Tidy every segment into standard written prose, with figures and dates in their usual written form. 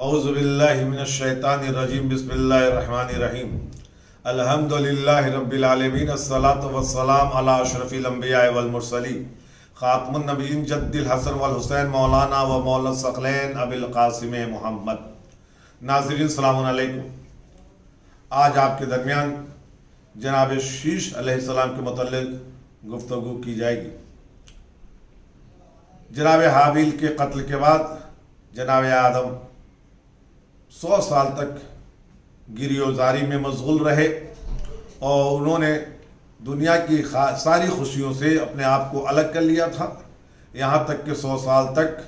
اعوذ باللہ من الشیطان الرجیم بسم اللہ الرحمن الرحیم الحمدللہ رب العالمین الصلاۃ والسلام علی اشرف الانبیاء والمرسلین خاتم النبیین جد الحسن والحسین مولانا و مولا الثقلین ابی القاسم محمد۔ ناظرین السلام علیکم۔ آج آپ کے درمیان جناب شیش علیہ السلام کے متعلق گفتگو کی جائے گی۔ جناب حابیل کے قتل کے بعد جناب آدم 100 سال تک گری و زاری میں مشغول رہے اور انہوں نے دنیا کی ساری خوشیوں سے اپنے آپ کو الگ کر لیا تھا، یہاں تک کہ 100 سال تک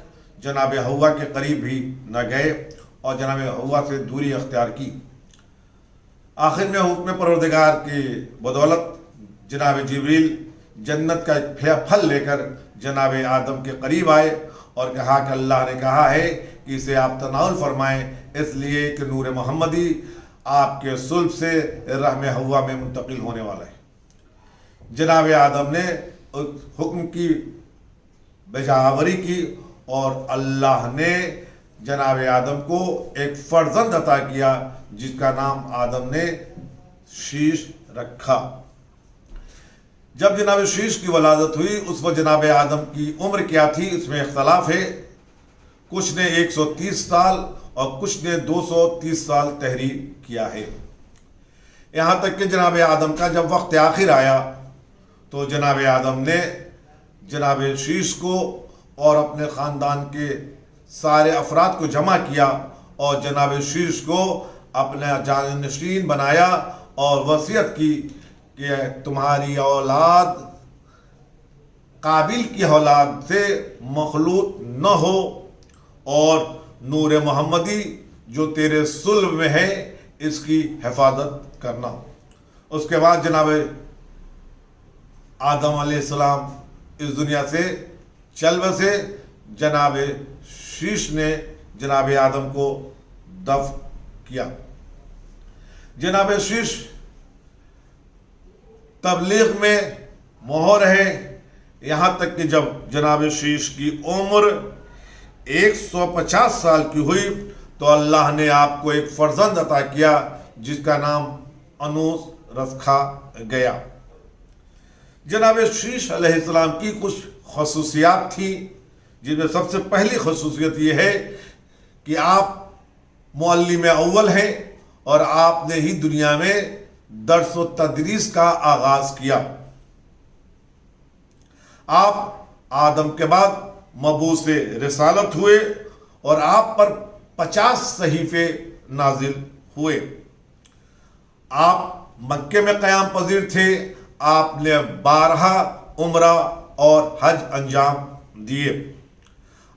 جناب حوا کے قریب بھی نہ گئے اور جناب حوا سے دوری اختیار کی۔ آخر میں حکم پروردگار کی بدولت جناب جبریل جنت کا ایک پھل لے کر جناب آدم کے قریب آئے اور کہا کہ اللہ نے کہا ہے کہ اسے آپ تناول فرمائیں، اس لیے کہ نور محمدی آپ کے صلب سے رحم حوا میں منتقل ہونے والا ہے۔ جناب آدم نے حکم کی بجاوری کی اور اللہ نے جناب آدم کو ایک فرزند عطا کیا جس کا نام آدم نے شیش رکھا۔ جب جناب شیش کی ولادت ہوئی اس وقت جناب آدم کی عمر کیا تھی اس میں اختلاف ہے، کچھ نے 130 سال اور کچھ نے 230 سال تحریر کیا ہے۔ یہاں تک کہ جناب آدم کا جب وقت آخر آیا تو جناب آدم نے جناب شیش کو اور اپنے خاندان کے سارے افراد کو جمع کیا اور جناب شیش کو اپنا جانشین بنایا اور وصیت کی کہ تمہاری اولاد قابل کی اولاد سے مخلوط نہ ہو اور نور محمدی جو تیرے صلب میں ہے اس کی حفاظت کرنا۔ اس کے بعد جناب آدم علیہ السلام اس دنیا سے چل بسے۔ جناب شیش نے جناب آدم کو دفن کیا۔ جناب شیش تبلیغ میں مہر ہے، یہاں تک کہ جب جناب شیش کی عمر 150 سال کی ہوئی تو اللہ نے آپ کو ایک فرزند عطا کیا جس کا نام انوس رکھا گیا۔ جناب شیش علیہ السلام کی کچھ خصوصیات تھیں جن میں سب سے پہلی خصوصیت یہ ہے کہ آپ معلم اول ہیں اور آپ نے ہی دنیا میں درس و تدریس کا آغاز کیا۔ آپ آدم کے بعد مبعوث رسالت ہوئے اور آپ پر 50 صحیفے نازل ہوئے۔ آپ مکے میں قیام پذیر تھے، آپ نے 12 عمرہ اور حج انجام دیے۔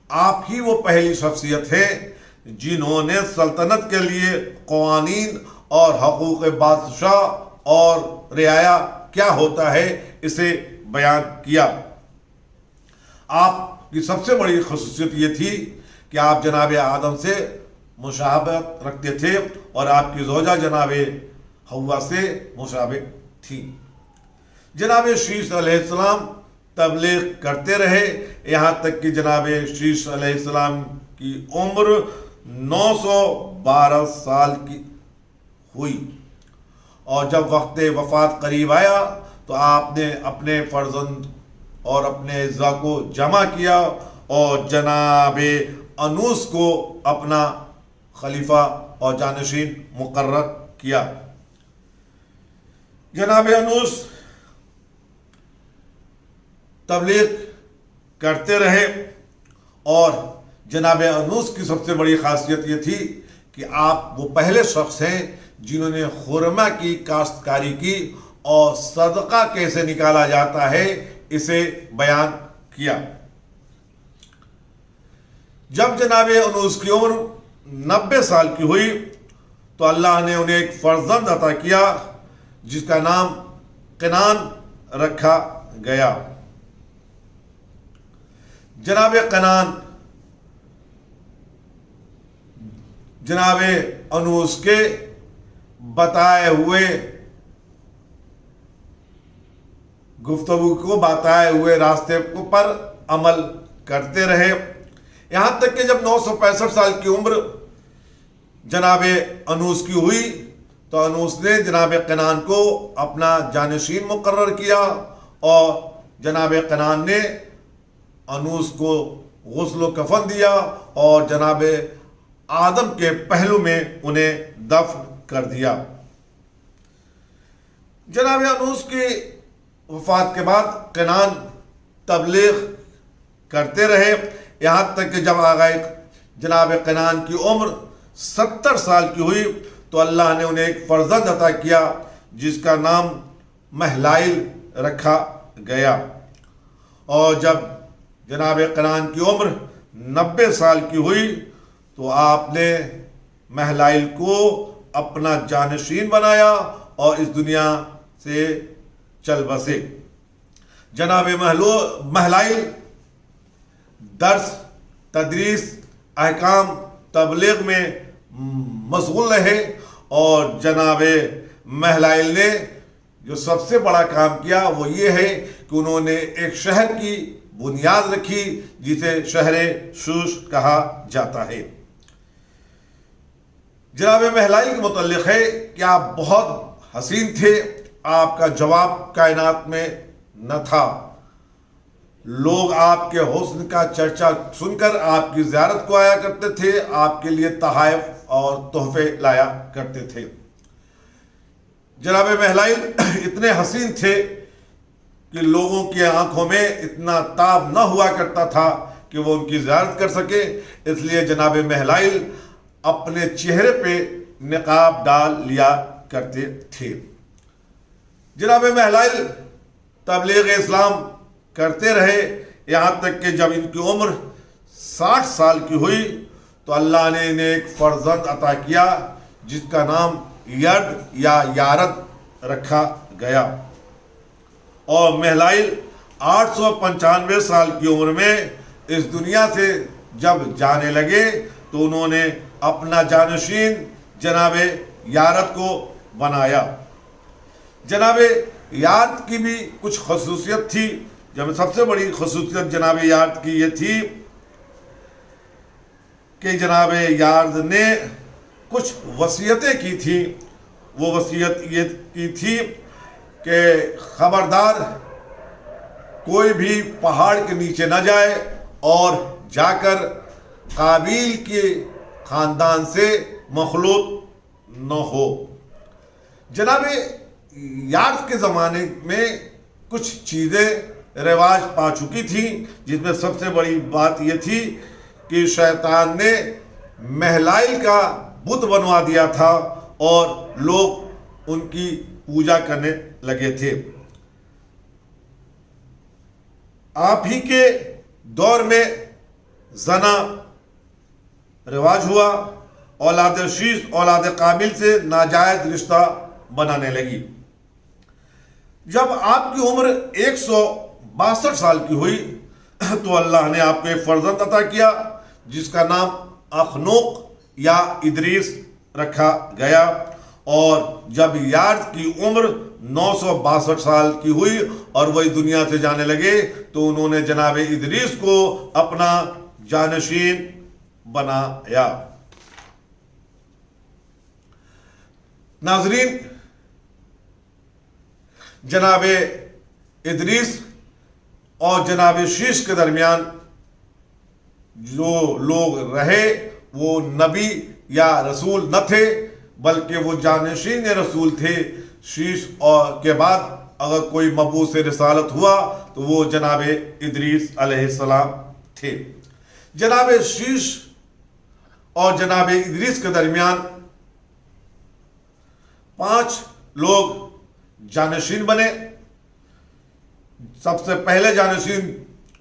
آپ ہی وہ پہلی شخصیت ہے جنہوں نے سلطنت کے لیے قوانین اور حقوق بادشاہ اور رعایا کیا ہوتا ہے اسے بیان کیا۔ آپ کی سب سے بڑی خصوصیت یہ تھی کہ آپ جناب آدم سے مشابہت رکھتے تھے اور آپ کی زوجہ جناب حوا سے مشابہ تھی۔ جناب شیش علیہ السلام تبلیغ کرتے رہے یہاں تک کہ جناب شیش علیہ السلام کی عمر 912 سال کی ہوئی اور جب وقت وفات قریب آیا تو آپ نے اپنے فرزند اور اپنے اعزاء کو جمع کیا اور جناب انوس کو اپنا خلیفہ اور جانشین مقرر کیا۔ جناب انوس تبلیغ کرتے رہے اور جناب انوس کی سب سے بڑی خاصیت یہ تھی کہ آپ وہ پہلے شخص ہیں جنہوں نے خرما کی کاشتکاری کی اور صدقہ کیسے نکالا جاتا ہے اسے بیان کیا۔ جب جناب انوس کی عمر 90 سال کی ہوئی تو اللہ نے انہیں ایک فرزند عطا کیا جس کا نام کنان رکھا گیا۔ جناب کنان جناب انوس کے بتائے ہوئے گفتگو کو بتائے ہوئے راستے پر عمل کرتے رہے، یہاں تک کہ جب 965 سال کی عمر جناب انوس کی ہوئی تو انوس نے جناب قنان کو اپنا جانشین مقرر کیا اور جناب قنان نے انوس کو غسل و کفن دیا اور جناب آدم کے پہلو میں انہیں دفن کر دیا۔ جناب انوس کی وفات کے بعد قنان تبلیغ کرتے رہے، یہاں تک کہ جب آغا جناب قنان کی عمر 70 سال کی ہوئی تو اللہ نے انہیں ایک فرزند عطا کیا جس کا نام مہلائل رکھا گیا، اور جب جناب قنان کی عمر 90 سال کی ہوئی تو آپ نے مہلائل کو اپنا جانشین بنایا اور اس دنیا سے چل بسے۔ جناب مہلائل درس، تدریس، احکام، تبلیغ میں مشغول رہے، اور جناب مہلائل نے جو سب سے بڑا کام کیا وہ یہ ہے کہ انہوں نے ایک شہر کی بنیاد رکھی جسے شہر شوش کہا جاتا ہے۔ جناب مہلائل کے متعلق ہے کہ آپ بہت حسین تھے، آپ کا جواب کائنات میں نہ تھا، لوگ آپ کے حسن کا چرچا سن کر آپ کی زیارت کو آیا کرتے تھے، آپ کے لیے تحائف اور تحفے لایا کرتے تھے۔ جناب مہلائل اتنے حسین تھے کہ لوگوں کی آنکھوں میں اتنا تاب نہ ہوا کرتا تھا کہ وہ ان کی زیارت کر سکے، اس لیے جناب مہلائل اپنے چہرے پہ نقاب ڈال لیا کرتے تھے۔ جناب مہلائل تبلیغ اسلام کرتے رہے، یہاں تک کہ جب ان کی عمر 60 سال کی ہوئی تو اللہ نے انہیں ایک فرزند عطا کیا جس کا نام یرد یا یارد رکھا گیا، اور مہلائل 895 سال کی عمر میں اس دنیا سے جب جانے لگے تو انہوں نے اپنا جانشین جناب یارد کو بنایا۔ جناب یارد کی بھی کچھ خصوصیت تھی، جب سب سے بڑی خصوصیت جناب یارد کی یہ تھی کہ جناب یارد نے کچھ وصیتیں کی تھی۔ وہ وصیت یہ کی تھی کہ خبردار کوئی بھی پہاڑ کے نیچے نہ جائے اور جا کر قابیل کے خاندان سے مخلوط نہ ہو۔ جناب یارد کے زمانے میں کچھ چیزیں رواج پا چکی تھیں، جس میں سب سے بڑی بات یہ تھی کہ شیطان نے مہلائل کا بت بنوا دیا تھا اور لوگ ان کی پوجا کرنے لگے تھے۔ آپ ہی کے دور میں زنا رواج ہوا، اولاد شیش اولاد قابل سے ناجائز رشتہ بنانے لگی۔ جب آپ کی عمر 162 سال کی ہوئی تو اللہ نے آپ کو ایک فرزند عطا کیا جس کا نام اخنوق یا ادریس رکھا گیا، اور جب یارد کی عمر 962 سال کی ہوئی اور وہی دنیا سے جانے لگے تو انہوں نے جناب ادریس کو اپنا جانشین بنایا۔ ناظرین، جناب ادریس اور جناب شیش کے درمیان جو لوگ رہے وہ نبی یا رسول نہ تھے، بلکہ وہ جانشین رسول تھے۔ شیش اور کے بعد اگر کوئی مبعوث رسالت ہوا تو وہ جناب ادریس علیہ السلام تھے۔ جناب شیش اور جناب ادریس کے درمیان 5 لوگ جانشین بنے۔ سب سے پہلے جانشین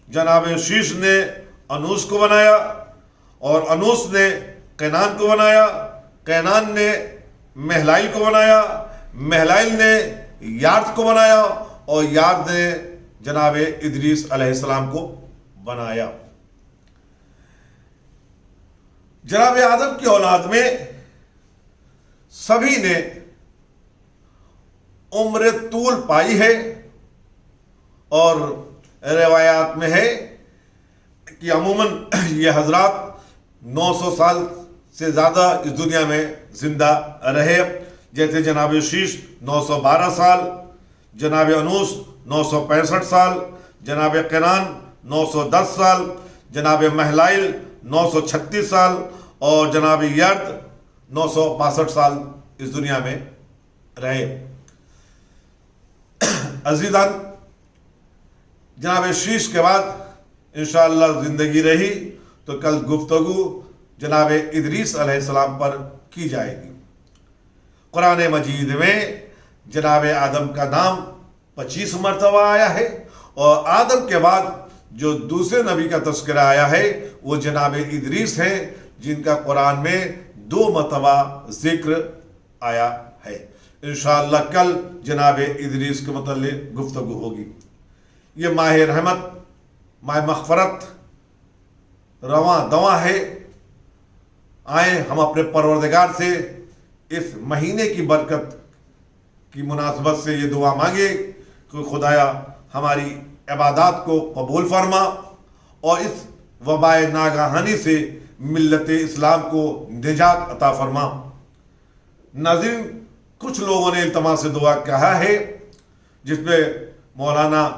جناب شیش نے انوس کو بنایا، اور انوس نے قینان کو بنایا، قینان نے مہلائل کو بنایا، مہلائل نے یارد کو بنایا، اور یارد نے جناب ادریس علیہ السلام کو بنایا۔ جناب آدم کی اولاد میں سبھی نے عمر طول پائی ہے، اور روایات میں ہے کہ عموماً یہ حضرات 900 سال سے زیادہ اس دنیا میں زندہ رہے، جیسے جناب شیش 912 سال، جناب انوس 965 سال، جناب قران 910 سال، جناب مہلائل 936 سال اور جناب یرد 962 سال اس دنیا میں رہے۔ عزیزان، جناب شیش کے بعد انشاءاللہ زندگی رہی تو کل گفتگو جناب ادریس علیہ السلام پر کی جائے گی۔ قرآن مجید میں جناب آدم کا نام 25 مرتبہ آیا ہے، اور آدم کے بعد جو دوسرے نبی کا تذکرہ آیا ہے وہ جناب ادریس ہیں، جن کا قرآن میں 2 مرتبہ ذکر آیا ہے۔ انشاءاللہ کل جناب ادریس کے متعلق گفتگو ہوگی۔ یہ ماہ رحمت، ماہ مغفرت رواں دواں ہے۔ آئیں ہم اپنے پروردگار سے اس مہینے کی برکت کی مناسبت سے یہ دعا مانگے کہ خدایا ہماری عبادات کو قبول فرما اور اس وباء ناگہانی سے ملت اسلام کو نجات عطا فرما۔ ناظرین، کچھ لوگوں نے التماس سے دعا کہا ہے، جس میں مولانا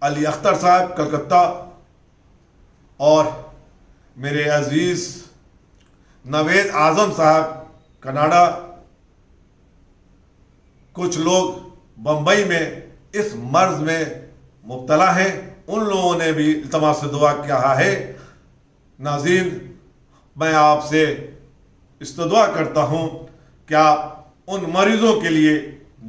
علی اختر صاحب کلکتہ اور میرے عزیز نوید اعظم صاحب کناڈا، کچھ لوگ بمبئی میں اس مرض میں مبتلا ہیں، ان لوگوں نے بھی التماس سے دعا کہا ہے۔ ناظرین، میں آپ سے استدعا کرتا ہوں کہ آپ ان مریضوں کے لیے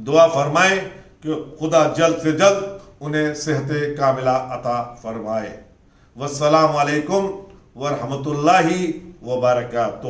دعا فرمائیں کہ خدا جلد سے جلد انہیں صحت کاملہ عطا فرمائے۔ والسلام علیکم ورحمۃ اللہ وبرکاتہ۔